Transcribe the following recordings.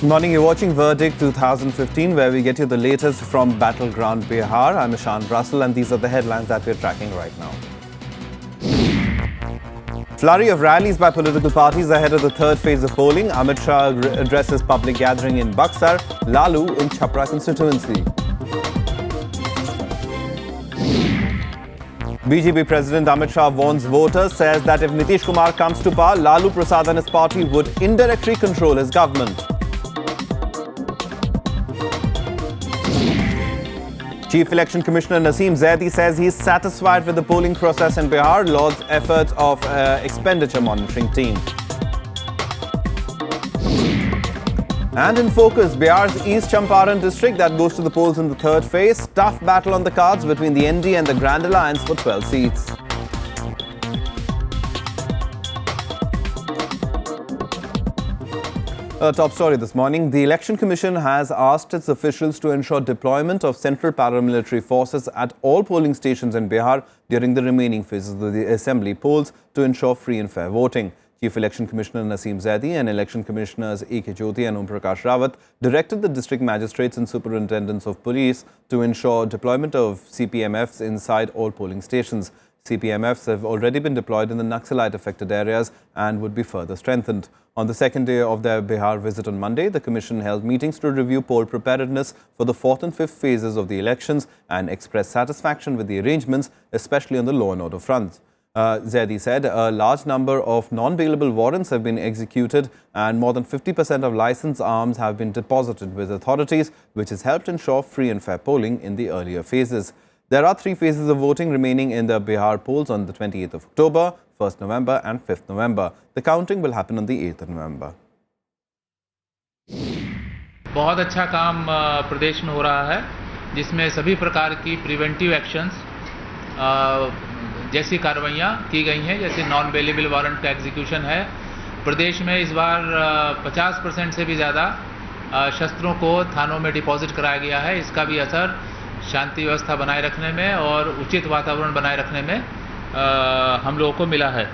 Good morning, you're watching Verdict 2015, where we get you the latest from Battleground Bihar. I'm Ishan Russell, and these are the headlines that we're tracking right now. Flurry of rallies by political parties ahead of the third phase of polling. Amit Shah addresses public gathering in Buxar, Lalu in Chhapra constituency. BJP President Amit Shah warns voters, says that if Nitish Kumar comes to power, Lalu Prasad and his party would indirectly control his government. Chief Election Commissioner Naseem Zaidi says he is satisfied with the polling process in Bihar, lauds efforts of expenditure monitoring team. And in focus, Bihar's East Champaran district that goes to the polls in the third phase. Tough battle on the cards between the ND and the Grand Alliance for 12 seats. Top story this morning. The Election Commission has asked its officials to ensure deployment of central paramilitary forces at all polling stations in Bihar during the remaining phases of the assembly polls to ensure free and fair voting. Chief Election Commissioner Naseem Zaidi and Election Commissioners A.K. Jyoti and Om Prakash Rawat directed the district magistrates and superintendents of police to ensure deployment of CPMFs inside all polling stations. CPMFs have already been deployed in the Naxalite-affected areas and would be further strengthened. On the second day of their Bihar visit on Monday, the Commission held meetings to review poll preparedness for the fourth and fifth phases of the elections and expressed satisfaction with the arrangements, especially on the law and order front. Zaidi said a large number of non-bailable warrants have been executed and more than 50% of licensed arms have been deposited with authorities, which has helped ensure free and fair polling in the earlier phases. There are three phases of voting remaining in the Bihar polls on the 28th of October, 1st November and 5th November. The counting will happen on the 8th of November. बहुत अच्छा काम प्रदेश में हो रहा है, जिसमें सभी प्रकार की प्रिवेंटिव एक्शंस जैसी कार्रवाइयाँ की गई हैं, जैसे नॉन बेलेबल वारंट का एग्जीक्यूशन है। प्रदेश में इस बार 50% से भी ज़्यादा शस्त्रों को थानों में डिपॉजिट कराया गया है। इसका भी असर शांति व्यवस्था बनाए रखने में और उचित वातावरण बनाए रखने में हम लोगों को मिला है।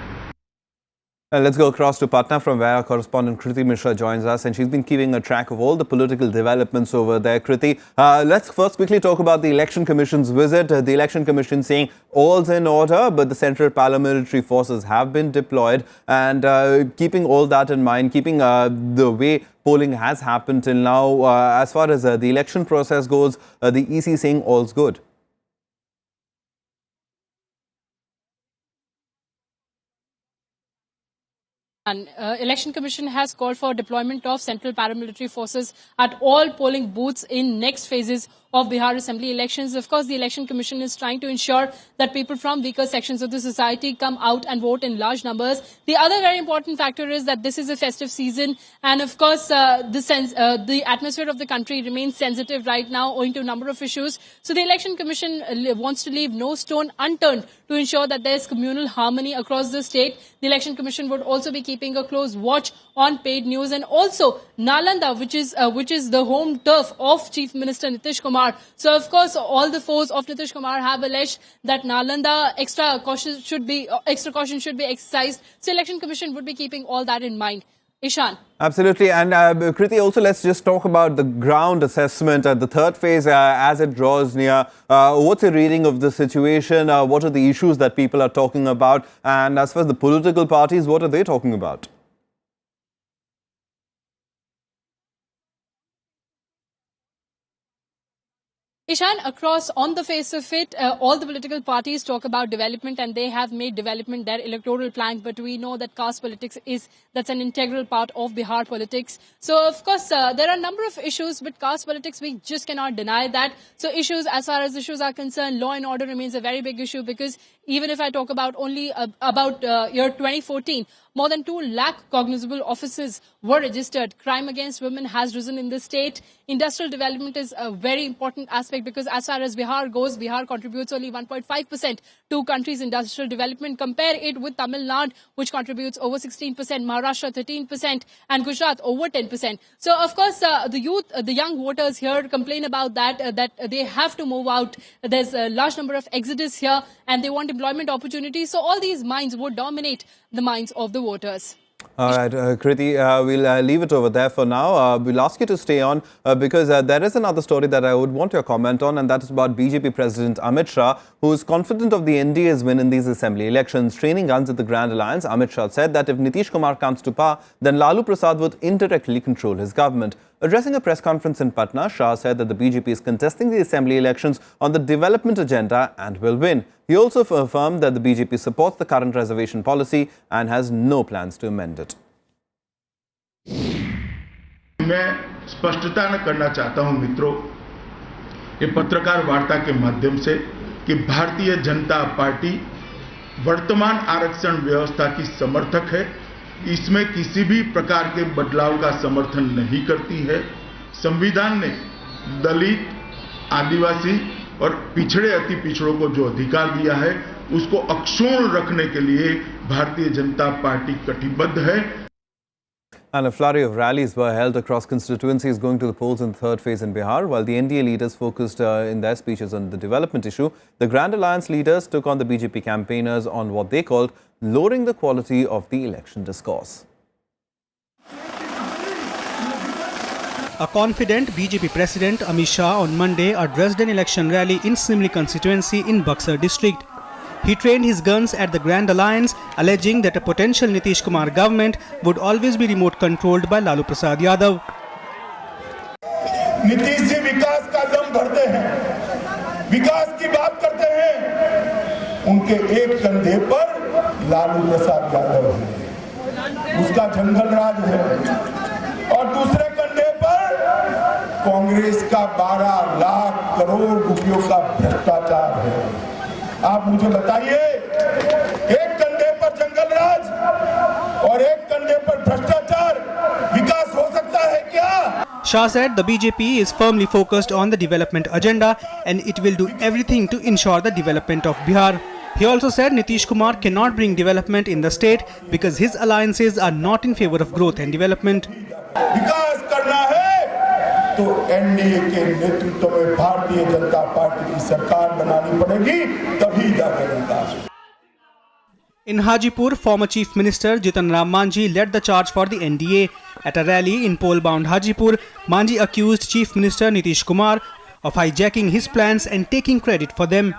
Let's go across to Patna, from where our correspondent Kriti Mishra joins us, and she's been keeping a track of all the political developments over there. Kriti, let's first quickly talk about the Election Commission's visit. The Election Commission saying all's in order, but the central paramilitary forces have been deployed, and keeping all that in mind, keeping the way polling has happened till now, as far as the election process goes, the EC saying all's good. And Election Commission has called for deployment of central paramilitary forces at all polling booths in next phases of Bihar Assembly elections. Of course, the Election Commission is trying to ensure that people from weaker sections of the society come out and vote in large numbers. The other very important factor is that this is a festive season, and of course, the atmosphere of the country remains sensitive right now owing to a number of issues. So the Election Commission wants to leave no stone unturned to ensure that there is communal harmony across the state. The Election Commission would also be keeping a close watch on paid news, and also Nalanda, which is the home turf of Chief Minister Nitish Kumar. So, of course, all the foes of Nitish Kumar have alleged that Nalanda extra caution should be exercised. So, Election Commission would be keeping all that in mind. Ishan. Absolutely. And Kriti, also let's just talk about the ground assessment at the third phase as it draws near. What's a reading of the situation? What are the issues that people are talking about? And as far as the political parties, what are they talking about? Ishan, across on the face of it, all the political parties talk about development, and they have made development their electoral plank. But we know that caste politics that's an integral part of Bihar politics. So, of course, there are a number of issues with caste politics. We just cannot deny that. So, as far as issues are concerned, law and order remains a very big issue, because even if I talk about only about year 2014, more than 2 lakh cognizable offences were registered. Crime against women has risen in the state. Industrial development is a very important aspect, because as far as Bihar goes, Bihar contributes only 1.5% to country's industrial development. Compare it with Tamil Nadu, which contributes over 16%, Maharashtra 13%, and Gujarat over 10%. So, of course, the young voters here complain about that they have to move out. There's a large number of exodus here, and they want employment opportunities. So all these minds would dominate the minds of the voters. All right, Kriti, we'll leave it over there for now. We'll ask you to stay on because there is another story that I would want your comment on, and that is about BJP President Amit Shah, who is confident of the NDA's win in these assembly elections. Training guns at the Grand Alliance, Amit Shah said that if Nitish Kumar comes to power, then Lalu Prasad would indirectly control his government. Addressing a press conference in Patna, Shah said that the BJP is contesting the assembly elections on the development agenda and will win. He also affirmed that the BJP supports the current reservation policy and has no plans to amend it. मैं स्पष्टता न करना चाहता हूं मित्रों, ये पत्रकार वार्ता के माध्यम से कि भारतीय जनता पार्टी वर्तमान आरक्षण व्यवस्था की समर्थक है, इसमें किसी भी प्रकार के बदलाव का समर्थन नहीं करती है। संविधान ने दलित, आदिवासी और पिछड़े अति पिछड़ों को जो अधिकार दिया है उसको अक्षुण्ण रखने के लिए भारतीय जनता पार्टी कटिबद्ध है। And a flurry of rallies were held across constituencies going to the polls in the third phase in Bihar. While the NDA leaders focused in their speeches on the development issue, the Grand Alliance leaders took on the BJP campaigners on what they called lowering the quality of the election discourse. A confident BJP President Amit Shah on Monday addressed an election rally in Simli constituency in Buxar district. He trained his guns at the Grand Alliance, alleging that a potential Nitish Kumar government would always be remote controlled by Lalu Prasad Yadav. Nitish ji विकास का दम भरते हैं, विकास की बात करते हैं, उनके एक कंधे पर लालू प्रसाद यादव है, उसका जंगल राज है, और दूसरे कंधे पर कांग्रेस का 12 लाख करोड़ रुपयों का भ्रष्टाचार है। आप मुझे बताइए, एक कंधे पर जंगल राज और एक कंधे पर भ्रष्टाचार, विकास हो सकता है क्या? Shah said the BJP is firmly focused on the development agenda and it will do everything to ensure the development of Bihar. He also said Nitish Kumar cannot bring development in the state because his alliances are not in favor of growth and development. विकास करना है तो NDA के नेतृत्व में Bharatiya Janata party की सरकार बनानी पड़ेगी, तभी जाकर विकास। In Hajipur, former Chief Minister Jitan Ram Manjhi led the charge for the NDA. At a rally in poll-bound Hajipur, Manjhi accused Chief Minister Nitish Kumar of hijacking his plans and taking credit for them.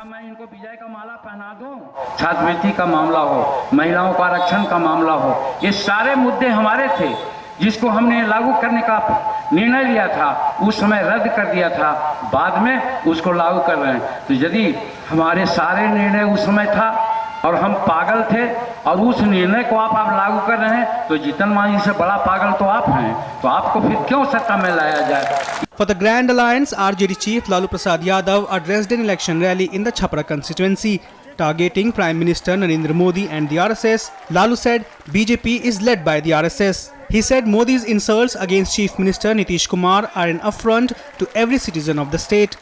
छात्रवृत्ति का मामला हो, महिलाओं का आरक्षण का मामला हो, ये सारे मुद्दे हमारे थे जिसको हमने लागू करने का निर्णय लिया था, उस समय रद्द कर दिया था, बाद में उसको लागू कर रहे हैं। तो यदि हमारे सारे निर्णय उस समय था और हम पागल थे और उस निर्णय को आप लागू कर रहे हैं, तो जीतन मांझी से बड़ा पागल तो आप हैं, तो आपको फिर क्यों सत्ता में लाया जाए? For the Grand Alliance, RJD Chief Lalu Prasad Yadav addressed an election rally in the Chhapra constituency. Targeting Prime Minister Narendra Modi and the RSS, Lalu said BJP is led by the RSS. He said Modi's insults against Chief Minister Nitish Kumar are an affront to every citizen of the state.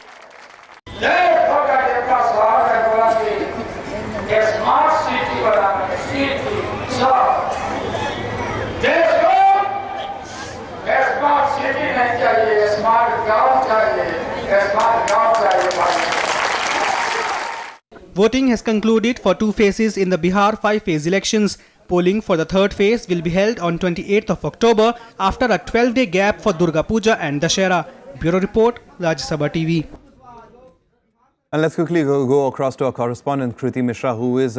Voting has concluded for 2 phases in the Bihar 5-phase elections. Polling for the third phase will be held on 28th of October after a 12-day gap for Durga Puja and Dashera. Bureau Report, Rajya Sabha TV. And let's quickly go across to our correspondent Kriti Mishra, who is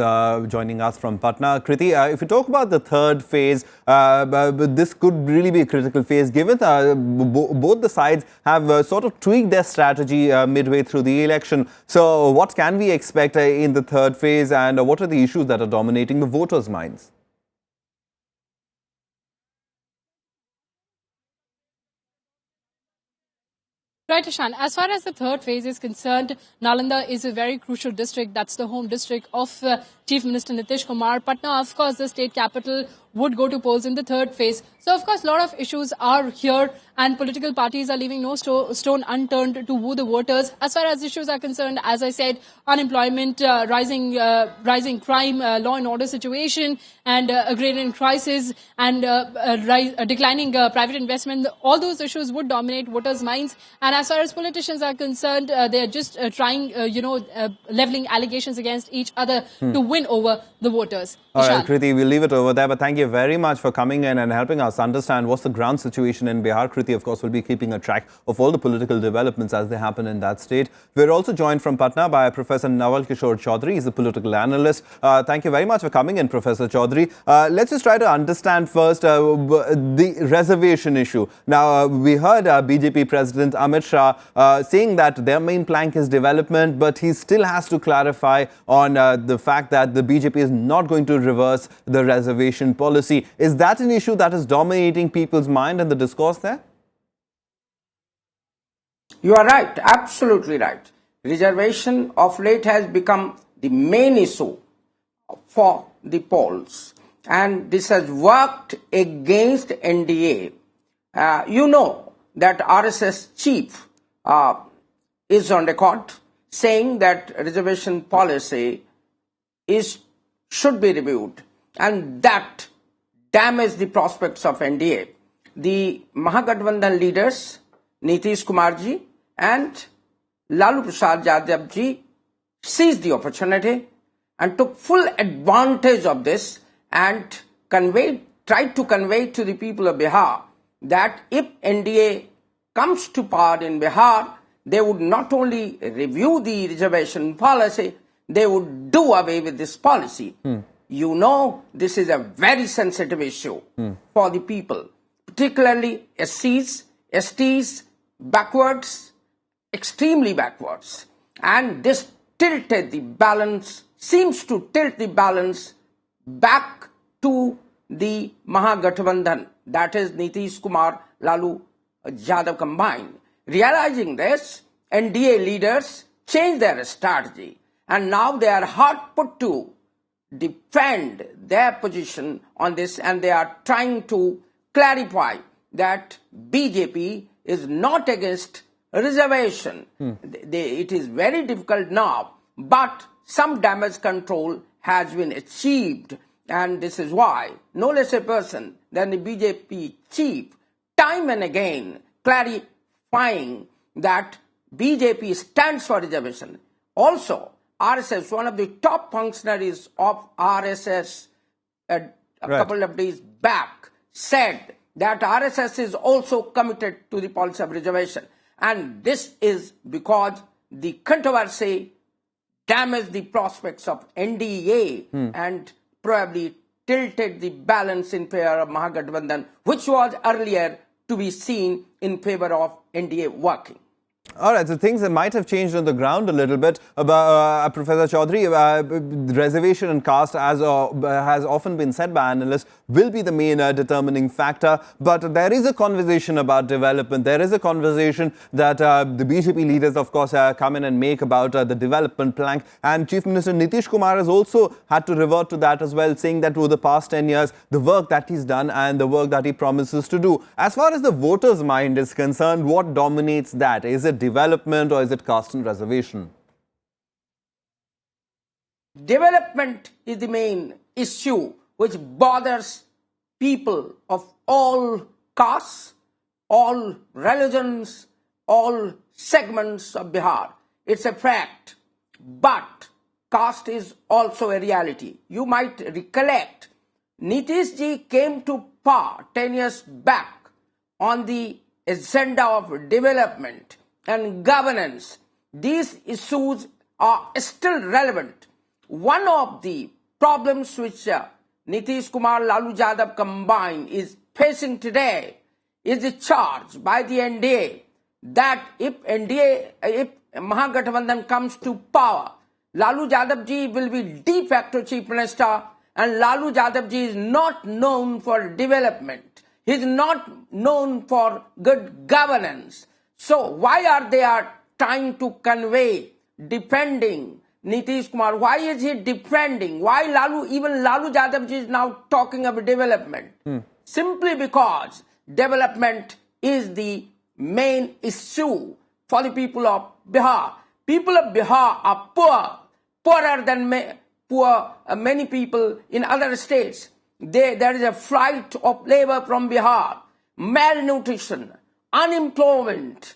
joining us from Patna. Kriti, if you talk about the third phase, this could really be a critical phase, given both the sides have sort of tweaked their strategy midway through the election. So what can we expect in the third phase, and what are the issues that are dominating the voters' minds? Right, Ishan. As far as the third phase is concerned, Nalanda is a very crucial district. That's the home district of Chief Minister Nitish Kumar. Patna, of course, the state capital, would go to polls in the third phase. So, of course, a lot of issues are here. and political parties are leaving no stone unturned to woo the voters. As far as issues are concerned, as I said, unemployment, rising crime, law and order situation, and agrarian crisis, and declining private investment, all those issues would dominate voters' minds. And as far as politicians are concerned, they are just trying, leveling allegations against each other to win over the voters. All right, Kriti, we'll leave it over there. But thank you very much for coming in and helping us understand what's the ground situation in Bihar. Kriti, of course, will be keeping a track of all the political developments as they happen in that state. We're also joined from Patna by Professor Naval Kishore Chaudhary. He's a political analyst. Thank you very much for coming in, Professor Chaudhary. Let's just try to understand first the reservation issue. Now, we heard BJP President Amit Shah saying that their main plank is development, but he still has to clarify on the fact that the BJP is not going to reverse the reservation policy. Is that an issue that is dominating people's mind and the discourse there? You are right, absolutely right. Reservation of late has become the main issue for the polls, and this has worked against NDA. You know that RSS chief is on record saying that reservation policy should be reviewed, and that damaged the prospects of NDA. The Mahagathbandhan leaders, Nitish Kumar ji and Lalu Prasad Yadav ji, seized the opportunity and took full advantage of this and tried to convey to the people of Bihar that if NDA comes to power in Bihar, they would not only review the reservation policy, they would do away with this policy. You know, this is a very sensitive issue for the people, particularly SCs, STs, backwards, extremely backwards. And this tilted the balance, seems to tilt the balance back to the Mahagathbandhan, that is Nitish Kumar, Lalu Yadav combined. Realizing this, NDA leaders changed their strategy, and now they are hard put to defend their position on this, and they are trying to clarify that BJP is not against reservation. It is very difficult now, but some damage control has been achieved, and this is why no less a person than the BJP chief time and again clarifying that BJP stands for reservation. Also, RSS, one of the top functionaries of RSS a couple of days back, said that RSS is also committed to the policy of reservation. And this is because the controversy damaged the prospects of NDA and probably tilted the balance in favor of Mahagathbandhan, which was earlier to be seen in favor of NDA working. All right, so things that might have changed on the ground a little bit. Professor Chaudhary, reservation and caste, as has often been said by analysts, will be the main determining factor. But there is a conversation about development. There is a conversation that the BJP leaders, of course, come in and make about the development plank. And Chief Minister Nitish Kumar has also had to revert to that as well, saying that over the past 10 years, the work that he's done and the work that he promises to do. As far as the voters' mind is concerned, what dominates that? Is it development or is it caste and reservation? Development is the main issue which bothers people of all castes, all religions, all segments of Bihar. It's a fact. But caste is also a reality. You might recollect, Nitish ji came to power 10 years back on the agenda of development and governance. These issues are still relevant. One of the problems which Nitish Kumar, Lalu Yadav combined is facing today is the charge by the NDA that if Mahagathbandhan comes to power, Lalu Yadav ji will be de facto chief minister, and Lalu Yadav ji is not known for development. He is not known for good governance. So why are they trying to convey defending Nitish Kumar? Why is he defending? Why even Lalu Yadav ji is now talking about development? Simply because development is the main issue for the people of Bihar. People of Bihar are poor, poorer than many people in other states. There is a flight of labor from Bihar, malnutrition, unemployment,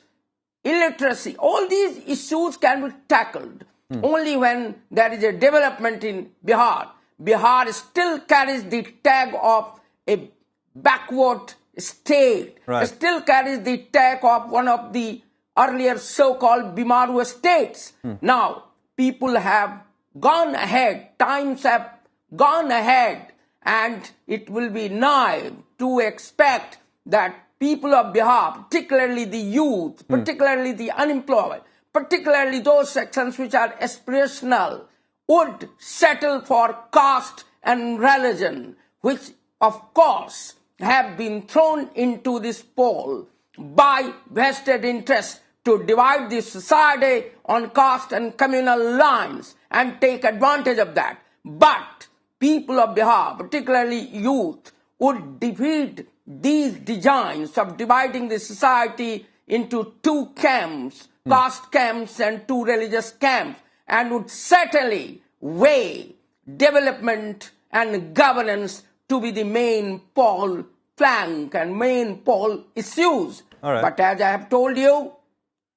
illiteracy. All these issues can be tackled only when there is a development in Bihar. Bihar still carries the tag of a backward state. Right. It still carries the tag of one of the earlier so-called Bimaru states. Now, people have gone ahead, times have gone ahead, and it will be naive to expect that people of Bihar, particularly the youth, particularly the unemployed, particularly those sections which are aspirational, would settle for caste and religion, which of course have been thrown into this poll by vested interests to divide the society on caste and communal lines and take advantage of that. But people of Bihar, particularly youth, would defeat these designs of dividing the society into two camps, caste camps and two religious camps, and would certainly weigh development and governance to be the main poll flank and main poll issues. All right. But as I have told you,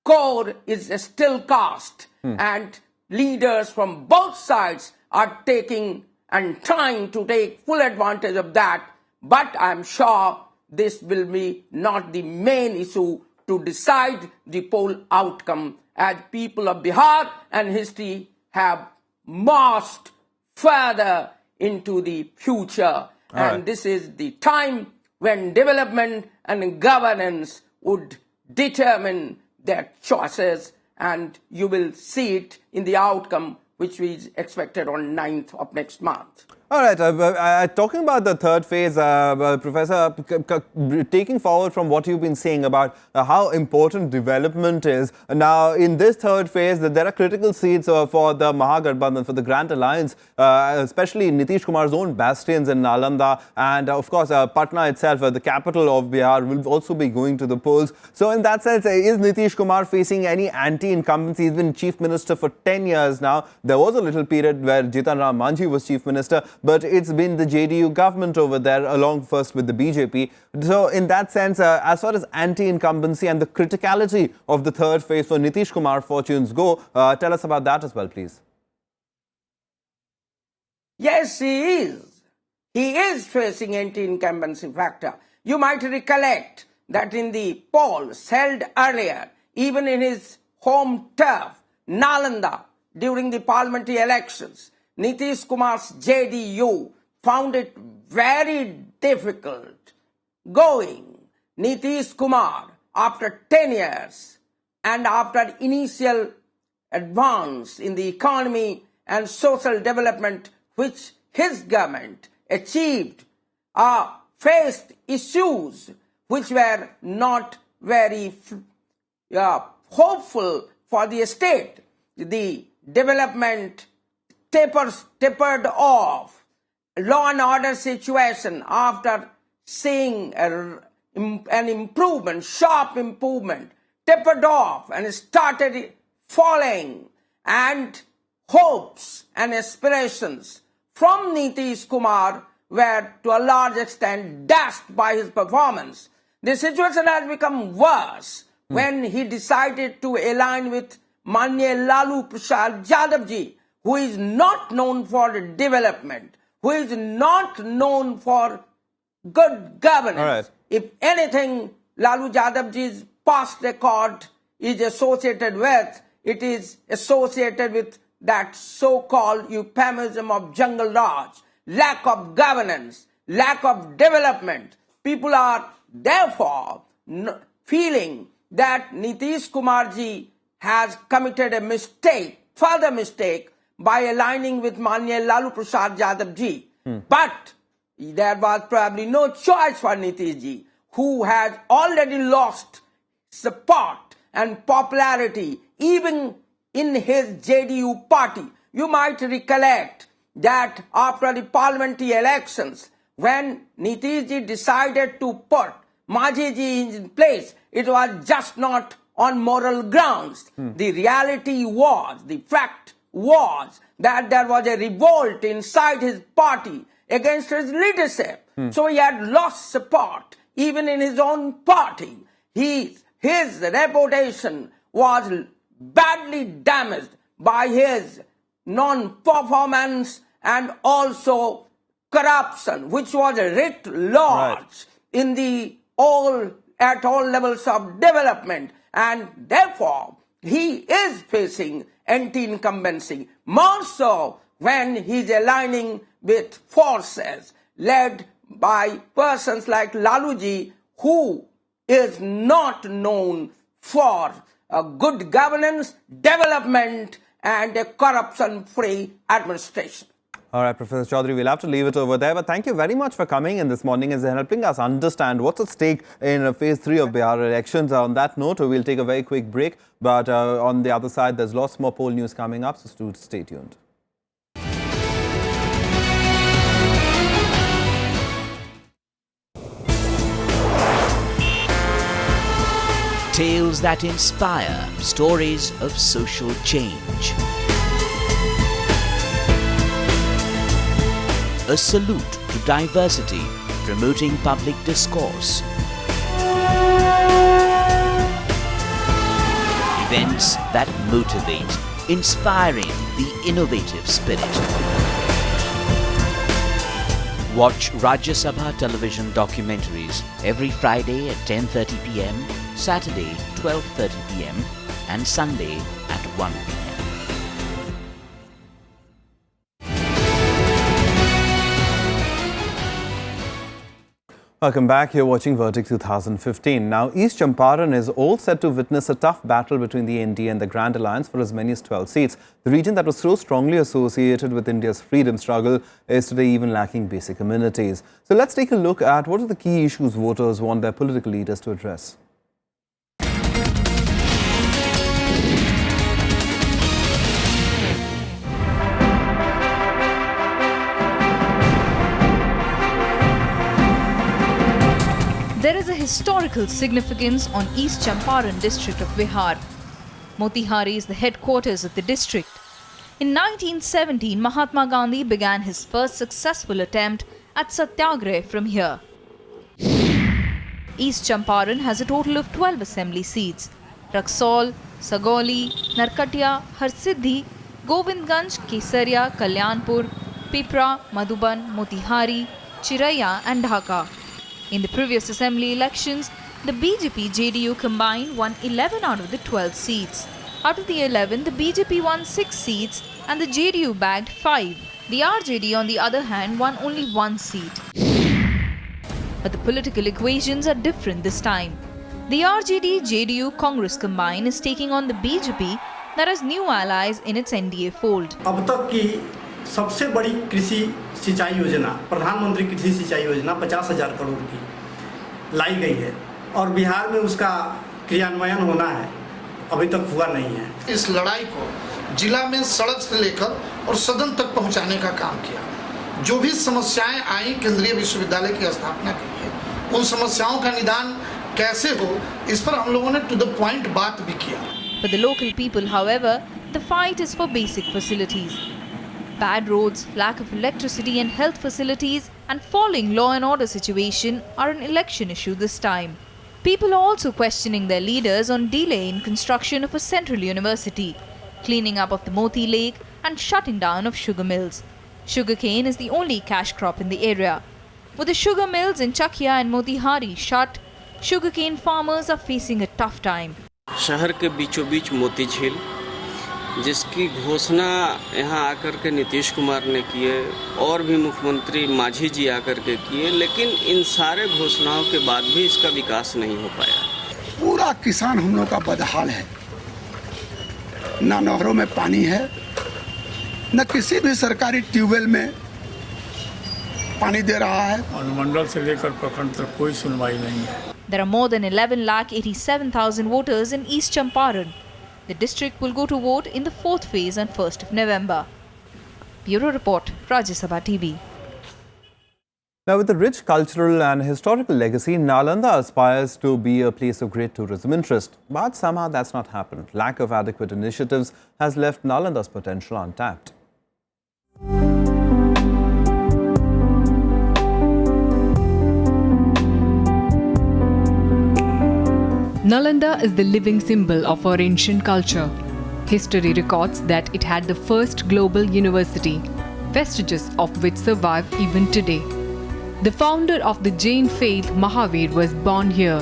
core is still caste, and leaders from both sides are taking and trying to take full advantage of that. But I'm sure this will be not the main issue to decide the poll outcome, as people of Bihar and history have marched further into the future. And this is the time when development and governance would determine their choices, and you will see it in the outcome which is expected on 9th of next month. All right, talking about the third phase, Professor, taking forward from what you've been saying about how important development is, now in this third phase, there are critical seats for the Mahagarbandhan, for the Grand Alliance, especially Nitish Kumar's own bastions in Nalanda, and of course Patna itself, the capital of Bihar, will also be going to the polls. So in that sense, is Nitish Kumar facing any anti-incumbency? He's been Chief Minister for 10 years now. There was a little period where Jitan Ram Manjhi was Chief Minister, but it's been the JDU government over there, along first with the BJP. So in that sense, as far as anti-incumbency and the criticality of the third phase for Nitish Kumar fortunes go, tell us about that as well, please. Yes, he is. He is facing anti-incumbency factor. You might recollect that in the polls held earlier, even in his home turf, Nalanda, during the parliamentary elections, Nitish Kumar's JDU found it very difficult going. Nitish Kumar, after 10 years and after initial advance in the economy and social development which his government achieved, faced issues which were not very hopeful for the state. The development tapered off. Law and order situation, after seeing an improvement, sharp improvement, tapered off and started falling. And hopes and aspirations from Nitish Kumar were to a large extent dashed by his performance. The situation has become worse when he decided to align with Manya Lalu Prasad Yadav ji, who is not known for development, who is not known for good governance. All right. If anything, Lalu Yadav ji's past record is associated with, it is associated with that so-called euphemism of Jungle Raj, lack of governance, lack of development. People are therefore feeling that Nitish Kumar ji has committed a mistake, further mistake, by aligning with Manya Lalu Prasad Yadav ji. But there was probably no choice for Nitish ji, who has already lost support and popularity even in his JDU party. You might recollect that after the parliamentary elections, when Nitish ji decided to put Majhi ji is in place, it was just not on moral grounds. The reality was, the fact was that there was a revolt inside his party against his leadership. So he had lost support even in his own party. His reputation was badly damaged by his non-performance and also corruption, which was writ large in at all levels of development, and therefore he is facing anti-incumbency, more so when he's aligning with forces led by persons like Laluji, who is not known for good governance, development, and a corruption-free administration. All right, Professor Chaudhary, we'll have to leave it over there. But thank you very much for coming in this morning and helping us understand what's at stake in Phase 3 of Bihar elections. On that note, we'll take a very quick break. But on the other side, there's lots more poll news coming up, so stay tuned. Tales that inspire, stories of social change. A salute to diversity, promoting public discourse. Events that motivate, inspiring the innovative spirit. Watch Rajya Sabha television documentaries every Friday at 10:30 p.m, Saturday 12:30 p.m, and Sunday at 1 p.m. Welcome back. You're watching Verdict 2015. Now, East Champaran is all set to witness a tough battle between the NDA and the Grand Alliance for as many as 12 seats. The region that was so strongly associated with India's freedom struggle is today even lacking basic amenities. So let's take a look at what are the key issues voters want their political leaders to address. There is a historical significance on East Champaran district of Bihar. Motihari is the headquarters of the district. In 1917, Mahatma Gandhi began his first successful attempt at Satyagrah from here. East Champaran has a total of 12 assembly seats. Raxaul, Sagoli, Narkatia, Harsiddhi, Govindganj, Kesaria, Kalyanpur, Pipra, Madhuban, Motihari, Chiraiya and Dhaka. In the previous assembly elections, the BJP-JDU combined won 11 out of the 12 seats. Out of the 11, the BJP won 6 seats and the JDU bagged 5. The RJD, on the other hand, won only 1 seat. But the political equations are different this time. The RJD-JDU Congress combine is taking on the BJP that has new allies in its NDA fold. अब तक की सबसे बड़ी कृषि सिंचाई योजना, प्रधानमंत्री कृषि सिंचाई योजना 50,000 करोड़ की लाई गई है और बिहार में उसका क्रियान्वयन होना है, अभी तक हुआ नहीं है। इस लड़ाई को जिला में सड़क से लेकर और सदन तक पहुंचाने का काम किया। जो भी समस्याएं आई केंद्रीय विश्वविद्यालय की स्थापना के लिए, उन समस्याओं का निदान कैसे हो, इस पर हम लोगों ने टू द पॉइंट बात भी किया। For the local people, however, the fight is for basic facilities. Bad roads, lack of electricity and health facilities, and falling law and order situation are an election issue this time. People are also questioning their leaders on delay in construction of a central university, cleaning up of the Moti Lake, and shutting down of sugar mills. Sugarcane is the only cash crop in the area. With the sugar mills in Chakia and Motihari shut, sugarcane farmers are facing a tough time. शहर के बीचों बीच मोती झील, जिसकी घोषणा यहाँ आकर के नीतीश कुमार ने किए और भी मुख्यमंत्री माझी जी आकर के किए, लेकिन इन सारे घोषणाओं के बाद भी इसका विकास नहीं हो पाया। पूरा किसान हम लोग का बदहाल है, ना नहरों में पानी है, न किसी भी सरकारी ट्यूबवेल में पानी दे रहा है। अनुमंडल से लेकर प्रखंड तक कोई सुनवाई नहीं है। There are more than 11,87,000 voters in East Champaran. The district will go to vote in the 4th phase on 1st of November. Bureau Report, Rajya Sabha TV. Now, with a rich cultural and historical legacy, Nalanda aspires to be a place of great tourism interest. But somehow that's not happened. Lack of adequate initiatives has left Nalanda's potential untapped. Nalanda is the living symbol of our ancient culture. History records that it had the first global university, vestiges of which survive even today. The founder of the Jain faith, Mahavir, was born here,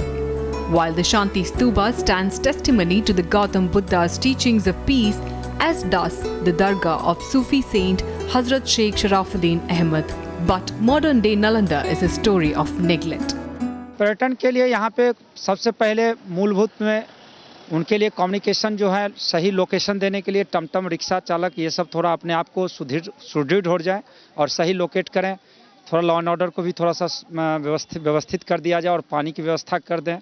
while the Shanti Stupa stands testimony to the Gautam Buddha's teachings of peace, as does the Dargah of Sufi saint Hazrat Sheikh Sharafuddin Ahmad. But modern-day Nalanda is a story of neglect. पर्यटन के लिए यहाँ पे सबसे पहले मूलभूत में उनके लिए कम्युनिकेशन जो है सही लोकेशन देने के लिए टमटम रिक्शा चालक ये सब थोड़ा अपने आप को सुदृढ़ हो जाए और सही लोकेट करें. थोड़ा लॉ एंड ऑर्डर को भी थोड़ा सा व्यवस्थित कर दिया जाए और पानी की व्यवस्था कर दें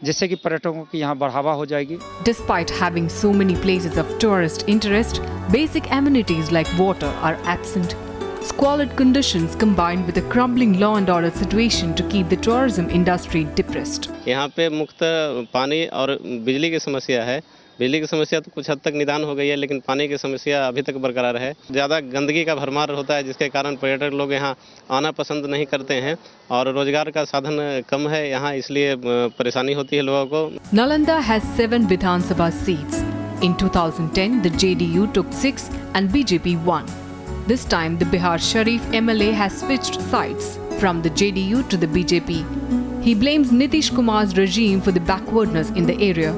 जिससे कि पर्यटकों की यहाँ बढ़ावा हो जाएगी. Despite having so many places of tourist interest, basic amenities like water are absent. Squalid conditions combined with a crumbling law and order situation to keep the tourism industry depressed. यहाँ पे मुख्य पानी और बिजली की समस्या है. बिजली की समस्या तो कुछ हद तक निदान हो गई है, लेकिन पानी की समस्या अभी तक बरकरार है. ज़्यादा गंदगी का भरमार होता है जिसके कारण पर्यटक लोग यहाँ आना पसंद नहीं करते हैं और रोजगार का साधन कम है यहाँ, इसलिए परेशानी होती है लोगों को. Nalanda has 7 Vidhan Sabha seats. In 2010, the JDU took 6 and BJP 1. This time, the Bihar Sharif MLA has switched sides from the JDU to the BJP. He blames Nitish Kumar's regime for the backwardness in the area.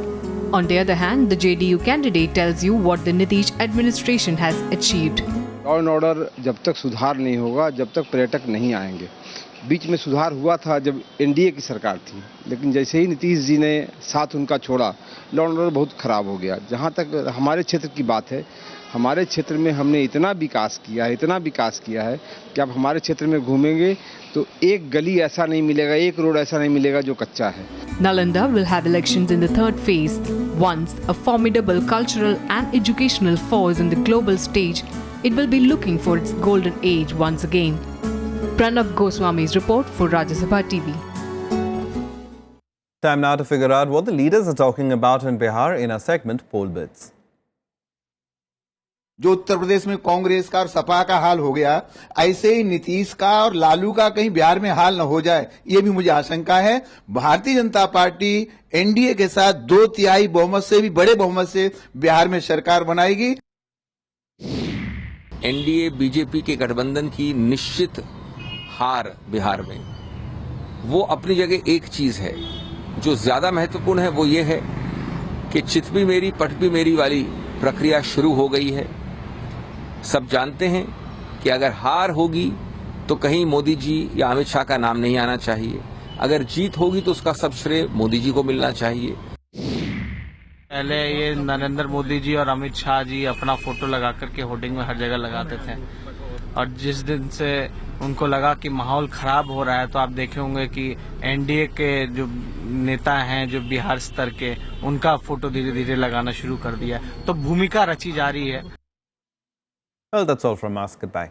On the other hand, the JDU candidate tells you what the Nitish administration has achieved. Law and order जब तक सुधार नहीं होगा, जब तक पर्यटक नहीं आएंगे. बीच में सुधार हुआ था जब एनडीए की सरकार थी, लेकिन जैसे ही नीतीश जी ने साथ उनका छोड़ा, लॉ एंड ऑर्डर बहुत खराब हो गया. जहाँ तक हमारे क्षेत्र की बात है, हमारे क्षेत्र में हमने इतना विकास किया है कि आप हमारे क्षेत्र में घूमेंगे तो एक गली ऐसा नहीं मिलेगा, एक रोड ऐसा नहीं मिलेगा जो कच्चा है. Nalanda will have elections in the third phase. Once a formidable cultural and educational force on the global stage, it will be looking for its golden age once again. Pranav Goswami's report for Rajya Sabha TV. Time now to figure out what the leaders are talking about in Bihar in our segment Poll Bits. जो उत्तर प्रदेश में कांग्रेस का और सपा का हाल हो गया, ऐसे ही नीतीश का और लालू का कहीं बिहार में हाल न हो जाए, ये भी मुझे आशंका है. भारतीय जनता पार्टी एनडीए के साथ 2/3 बहुमत से भी बड़े बहुमत से बिहार में सरकार बनाएगी. एनडीए बीजेपी के गठबंधन की निश्चित हार बिहार में, वो अपनी जगह एक चीज है जो ज्यादा महत्वपूर्ण है, वो ये है कि चित भी मेरी पट भी मेरी वाली प्रक्रिया शुरू हो गई है. सब जानते हैं कि अगर हार होगी तो कहीं मोदी जी या अमित शाह का नाम नहीं आना चाहिए. अगर जीत होगी तो उसका सब श्रेय मोदी जी को मिलना चाहिए. पहले ये नरेंद्र मोदी जी और अमित शाह जी अपना फोटो लगा करके होर्डिंग में हर जगह लगाते थे, और जिस दिन से उनको लगा कि माहौल खराब हो रहा है तो आप देखे होंगे कि एनडीए के जो नेता हैं जो बिहार स्तर के, उनका फोटो धीरे धीरे लगाना शुरू कर दिया. तो भूमिका रची जा रही है. Well, that's all from us. Goodbye.